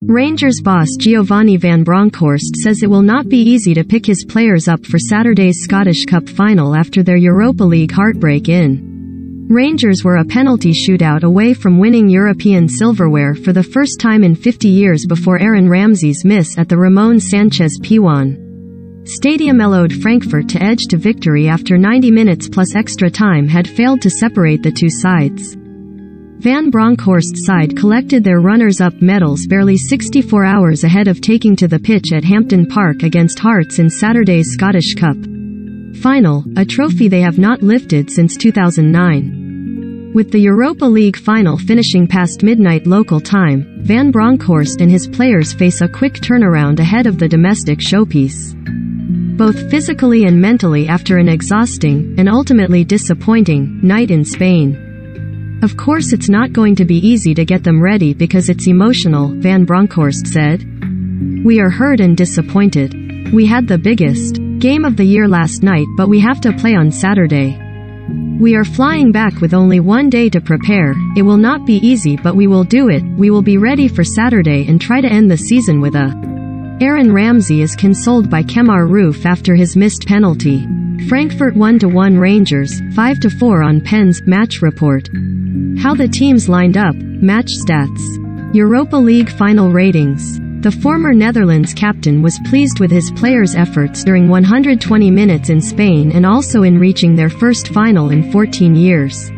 Rangers boss Giovanni van Bronckhorst says it will not be easy to pick his players up for Saturday's Scottish Cup final after their Europa League heartbreak in. Rangers were a penalty shootout away from winning European silverware for the first time in 50 years before Aaron Ramsey's miss at the Ramon Sanchez Pizjuan Stadium allowed Frankfurt to edge to victory after 90 minutes plus extra time had failed to separate the two sides. Van Bronckhorst's side collected their runners-up medals barely 64 hours ahead of taking to the pitch at Hampden Park against Hearts in Saturday's Scottish Cup final, a trophy they have not lifted since 2009. With the Europa League final finishing past midnight local time, Van Bronckhorst and his players face a quick turnaround ahead of the domestic showpiece. Both physically and mentally after an exhausting, and ultimately disappointing, night in Spain. Of course it's not going to be easy to get them ready because it's emotional, Van Bronckhorst said. We are hurt and disappointed. We had the biggest game of the year last night, but we have to play on Saturday. We are flying back with only one day to prepare. It will not be easy, but we will do it. We will be ready for Saturday and try to end the season with a. Aaron Ramsey is consoled by Kemar Roofe after his missed penalty. Frankfurt 1-1 Rangers, 5-4 on Penn's match report. How the teams lined up, match stats. Europa League final ratings. The former Netherlands captain was pleased with his players' efforts during 120 minutes in Spain and also in reaching their first final in 14 years.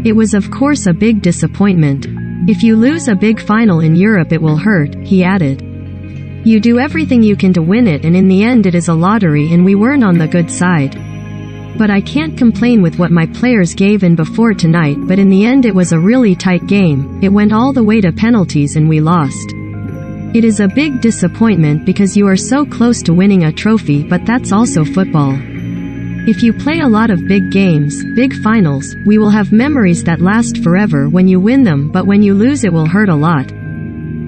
It was of course a big disappointment. If you lose a big final in Europe it will hurt, he added. You do everything you can to win it, and in the end it is a lottery and we weren't on the good side. But I can't complain with what my players gave in before tonight, but in the end it was a really tight game. It went all the way to penalties and we lost. It is a big disappointment because you are so close to winning a trophy, but that's also football. If you play a lot of big games, big finals, we will have memories that last forever when you win them, but when you lose it will hurt a lot.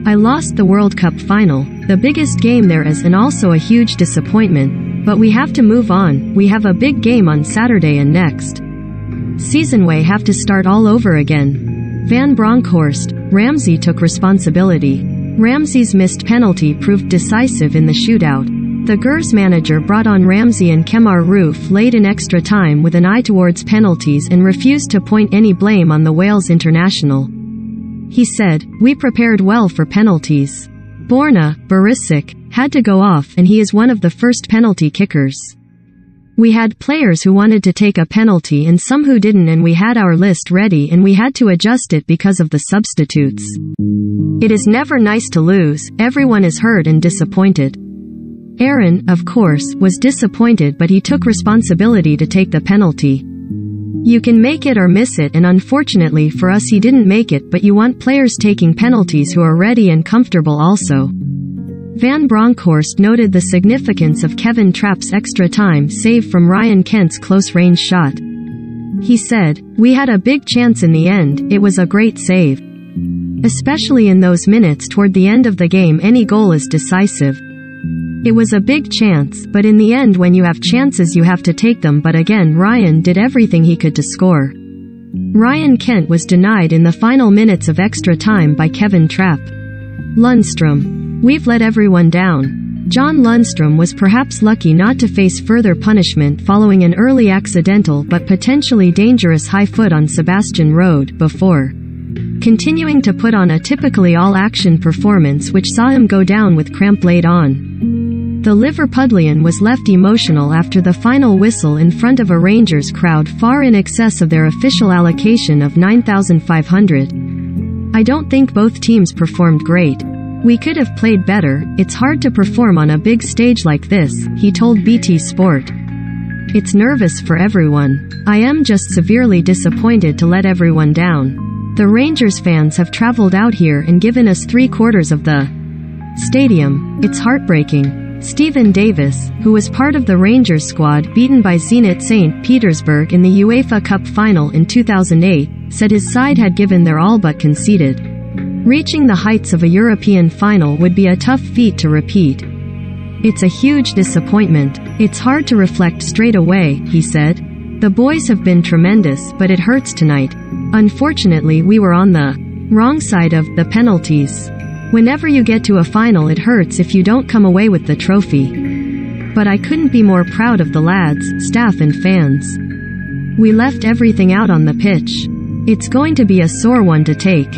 I lost the World Cup final, the biggest game there is and also a huge disappointment, but we have to move on. We have a big game on Saturday and next season we have to start all over again. Van Bronckhorst. Ramsey took responsibility. Ramsey's missed penalty proved decisive in the shootout. The Gers manager brought on Ramsey and Kemar Roofe late in extra time with an eye towards penalties and refused to point any blame on the Wales international. He said, "We prepared well for penalties. Borna Barisic had to go off and he is one of the first penalty kickers. We had players who wanted to take a penalty and some who didn't, and we had our list ready and we had to adjust it because of the substitutes. It is never nice to lose, everyone is hurt and disappointed." Aaron, of course, was disappointed, but he took responsibility to take the penalty. You can make it or miss it, and unfortunately for us he didn't make it, but you want players taking penalties who are ready and comfortable also. Van Bronckhorst noted the significance of Kevin Trapp's extra time save from Ryan Kent's close-range shot. He said, "We had a big chance in the end, it was a great save. Especially in those minutes toward the end of the game, any goal is decisive. It was a big chance, but in the end when you have chances you have to take them, but again Ryan did everything he could to score." Ryan Kent was denied in the final minutes of extra time by Kevin Trapp. Lundstrom. "We've let everyone down." John Lundstrom was perhaps lucky not to face further punishment following an early accidental but potentially dangerous high foot on Sebastian Rode before continuing to put on a typically all-action performance which saw him go down with cramp late on. The Liverpudlian was left emotional after the final whistle in front of a Rangers crowd far in excess of their official allocation of 9,500. "I don't think both teams performed great. We could have played better. It's hard to perform on a big stage like this," he told BT Sport. "It's nervous for everyone. I am just severely disappointed to let everyone down. The Rangers fans have traveled out here and given us 3/4 of the stadium. It's heartbreaking." Stephen Davis, who was part of the Rangers squad beaten by Zenit St. Petersburg in the UEFA Cup final in 2008, said his side had given their all but conceded. Reaching the heights of a European final would be a tough feat to repeat. "It's a huge disappointment. It's hard to reflect straight away," he said. "The boys have been tremendous, but it hurts tonight. Unfortunately we were on the wrong side of the penalties. Whenever you get to a final, it hurts if you don't come away with the trophy. But I couldn't be more proud of the lads, staff and fans. We left everything out on the pitch. It's going to be a sore one to take.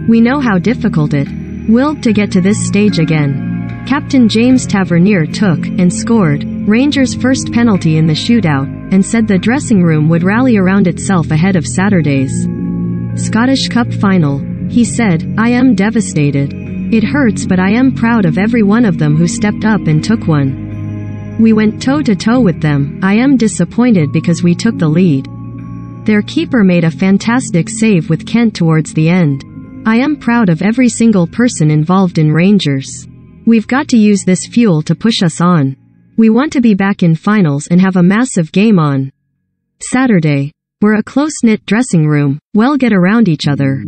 We know how difficult it will to get to this stage again. Captain James Tavernier took and scored Rangers' first penalty in the shootout, and said the dressing room would rally around itself ahead of Saturday's Scottish Cup final. He said, "I am devastated. It hurts, but I am proud of every one of them who stepped up and took one. We went toe-to-toe with them. I am disappointed because we took the lead. Their keeper made a fantastic save with Kent towards the end. I am proud of every single person involved in Rangers. We've got to use this fuel to push us on. We want to be back in finals and have a massive game on Saturday. We're a close-knit dressing room, well get around each other.